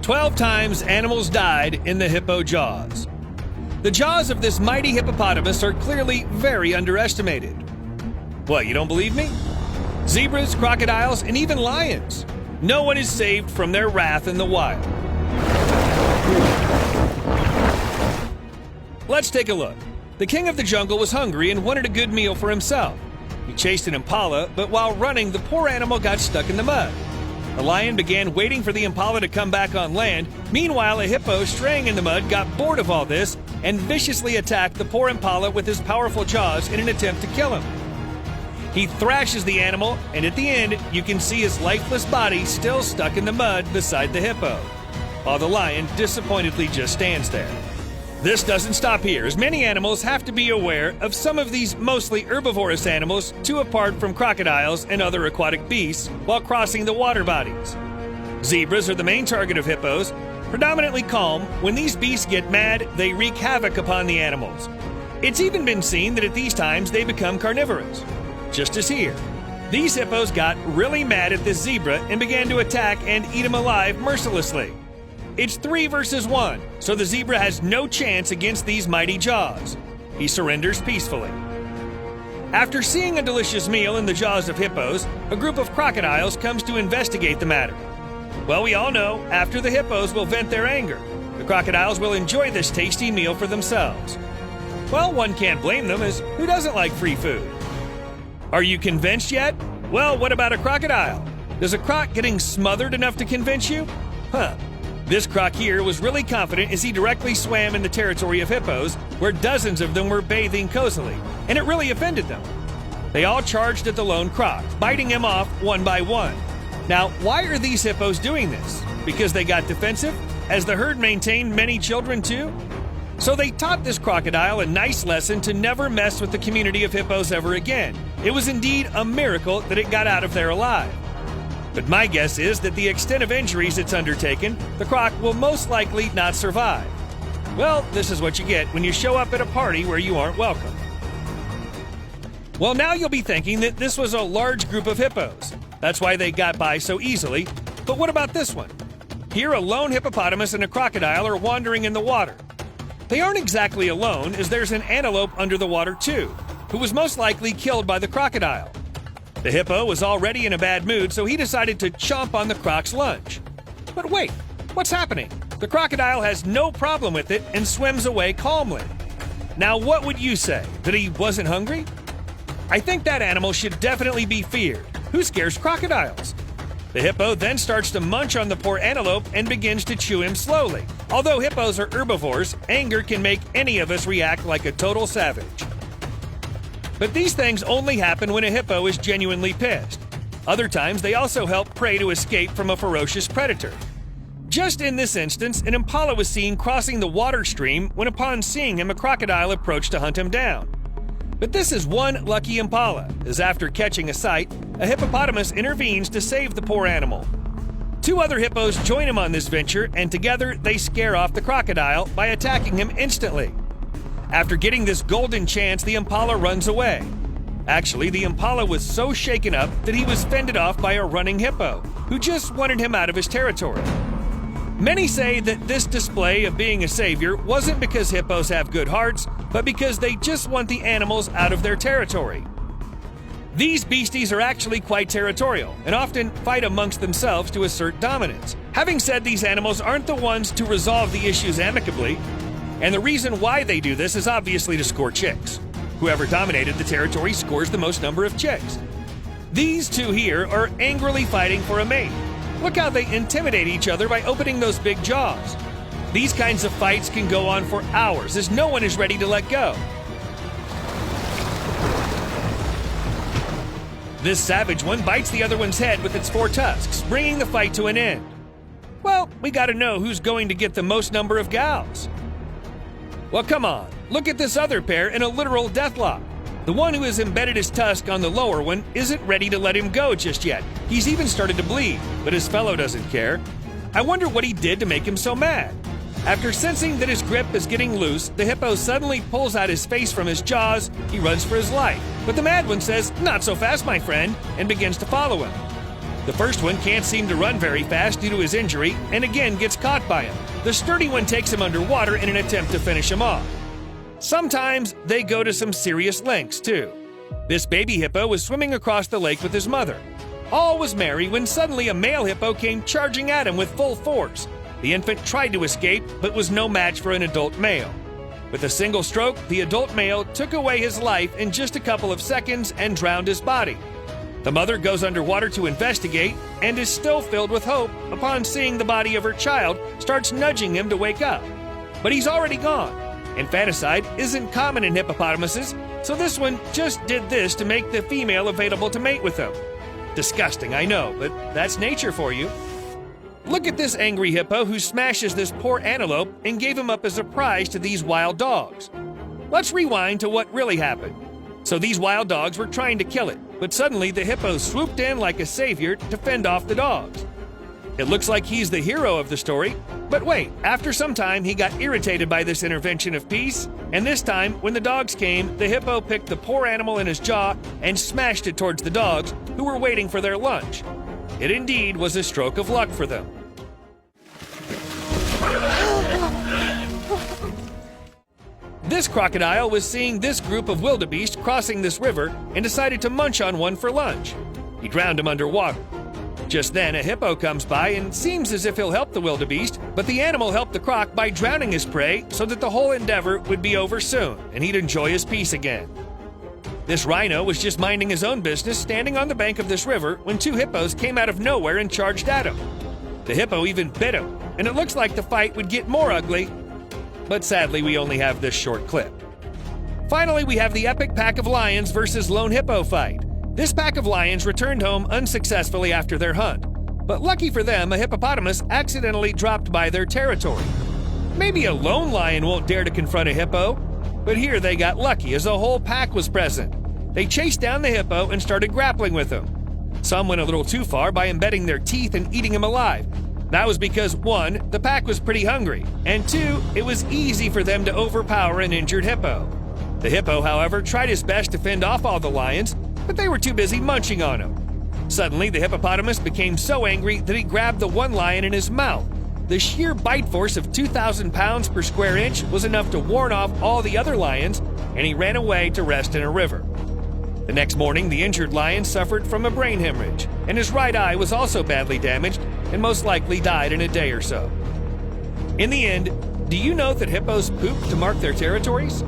12 times animals died in the hippo jaws. The jaws of this mighty hippopotamus are clearly very underestimated. What, you don't believe me? Zebras, crocodiles, and even lions. No one is saved from their wrath in the wild. Let's take a look. The king of the jungle was hungry and wanted a good meal for himself. He chased an impala, but while running, the poor animal got stuck in the mud. The lion began waiting for the impala to come back on land. Meanwhile, a hippo straying in the mud got bored of all this and viciously attacked the poor impala with his powerful jaws in an attempt to kill him. He thrashes the animal, and at the end, you can see his lifeless body still stuck in the mud beside the hippo, while the lion disappointedly just stands there. This doesn't stop here, as many animals have to be aware of some of these mostly herbivorous animals too apart from crocodiles and other aquatic beasts while crossing the water bodies. Zebras are the main target of hippos. Predominantly calm, when these beasts get mad, they wreak havoc upon the animals. It's even been seen that at these times they become carnivorous. Just as here. These hippos got really mad at this zebra and began to attack and eat him alive mercilessly. It's 3 versus 1, so the zebra has no chance against these mighty jaws. He surrenders peacefully. After seeing a delicious meal in the jaws of hippos, a group of crocodiles comes to investigate the matter. Well, we all know, after the hippos will vent their anger, the crocodiles will enjoy this tasty meal for themselves. Well, one can't blame them, as who doesn't like free food? Are you convinced yet? Well, what about a crocodile? Is a croc getting smothered enough to convince you? This croc here was really confident as he directly swam in the territory of hippos, where dozens of them were bathing cozily, and it really offended them. They all charged at the lone croc, biting him off one by one. Now, why are these hippos doing this? Because they got defensive? As the herd maintained many children too? So they taught this crocodile a nice lesson to never mess with the community of hippos ever again. It was indeed a miracle that it got out of there alive. But my guess is that the extent of injuries it's undertaken, the croc will most likely not survive. Well, this is what you get when you show up at a party where you aren't welcome. Well, now you'll be thinking that this was a large group of hippos. That's why they got by so easily. But what about this one? Here, a lone hippopotamus and a crocodile are wandering in the water. They aren't exactly alone, as there's an antelope under the water too, who was most likely killed by the crocodile. The hippo was already in a bad mood, so he decided to chomp on the croc's lunch. But wait, what's happening? The crocodile has no problem with it and swims away calmly. Now, what would you say? That he wasn't hungry? I think that animal should definitely be feared. Who scares crocodiles? The hippo then starts to munch on the poor antelope and begins to chew him slowly. Although hippos are herbivores, anger can make any of us react like a total savage. But these things only happen when a hippo is genuinely pissed. Other times, they also help prey to escape from a ferocious predator. Just in this instance, an impala was seen crossing the water stream when upon seeing him, a crocodile approached to hunt him down. But this is one lucky impala, as after catching a sight, a hippopotamus intervenes to save the poor animal. 2 other hippos join him on this venture, and together they scare off the crocodile by attacking him instantly. After getting this golden chance, the impala runs away. Actually, the impala was so shaken up that he was fended off by a running hippo, who just wanted him out of his territory. Many say that this display of being a savior wasn't because hippos have good hearts, but because they just want the animals out of their territory. These beasties are actually quite territorial and often fight amongst themselves to assert dominance. Having said, these animals aren't the ones to resolve the issues amicably, and the reason why they do this is obviously to score chicks. Whoever dominated the territory scores the most number of chicks. These 2 here are angrily fighting for a mate. Look how they intimidate each other by opening those big jaws. These kinds of fights can go on for hours, as no one is ready to let go. This savage one bites the other one's head with its 4 tusks, bringing the fight to an end. Well, we gotta know who's going to get the most number of gals. Well, come on, look at this other pair in a literal deathlock. The one who has embedded his tusk on the lower one isn't ready to let him go just yet. He's even started to bleed, but his fellow doesn't care. I wonder what he did to make him so mad. After sensing that his grip is getting loose, the hippo suddenly pulls out his face from his jaws. He runs for his life, but the mad one says, "Not so fast, my friend," and begins to follow him. The first one can't seem to run very fast due to his injury and again gets caught by him. The sturdy one takes him underwater in an attempt to finish him off. Sometimes they go to some serious lengths too. This baby hippo was swimming across the lake with his mother. All was merry when suddenly a male hippo came charging at him with full force. The infant tried to escape, but was no match for an adult male. With a single stroke, the adult male took away his life in just a couple of seconds and drowned his body. The mother goes underwater to investigate and is still filled with hope upon seeing the body of her child, starts nudging him to wake up. But he's already gone. Infanticide isn't common in hippopotamuses, so this one just did this to make the female available to mate with him. Disgusting, I know, but that's nature for you. Look at this angry hippo who smashes this poor antelope and gave him up as a prize to these wild dogs. Let's rewind to what really happened. So these wild dogs were trying to kill it, but suddenly the hippo swooped in like a savior to fend off the dogs. It looks like he's the hero of the story, but wait, after some time he got irritated by this intervention of peace, and this time, when the dogs came, the hippo picked the poor animal in his jaw and smashed it towards the dogs, who were waiting for their lunch. It indeed was a stroke of luck for them. This crocodile was seeing this group of wildebeest crossing this river and decided to munch on one for lunch. He drowned him underwater. Just then, a hippo comes by and seems as if he'll help the wildebeest, but the animal helped the croc by drowning his prey so that the whole endeavor would be over soon and he'd enjoy his peace again. This rhino was just minding his own business standing on the bank of this river when two hippos came out of nowhere and charged at him. The hippo even bit him, and it looks like the fight would get more ugly, but sadly we only have this short clip. Finally, we have the epic pack of lions versus lone hippo fight. This pack of lions returned home unsuccessfully after their hunt, but lucky for them, a hippopotamus accidentally dropped by their territory. Maybe a lone lion won't dare to confront a hippo, but here they got lucky as a whole pack was present. They chased down the hippo and started grappling with him. Some went a little too far by embedding their teeth and eating him alive. That was because 1, the pack was pretty hungry, and 2, it was easy for them to overpower an injured hippo. The hippo, however, tried his best to fend off all the lions, but they were too busy munching on him. Suddenly, the hippopotamus became so angry that he grabbed the one lion in his mouth. The sheer bite force of 2,000 pounds per square inch was enough to warn off all the other lions, and he ran away to rest in a river. The next morning, the injured lion suffered from a brain hemorrhage, and his right eye was also badly damaged and most likely died in a day or so. In the end, do you know that hippos poop to mark their territories?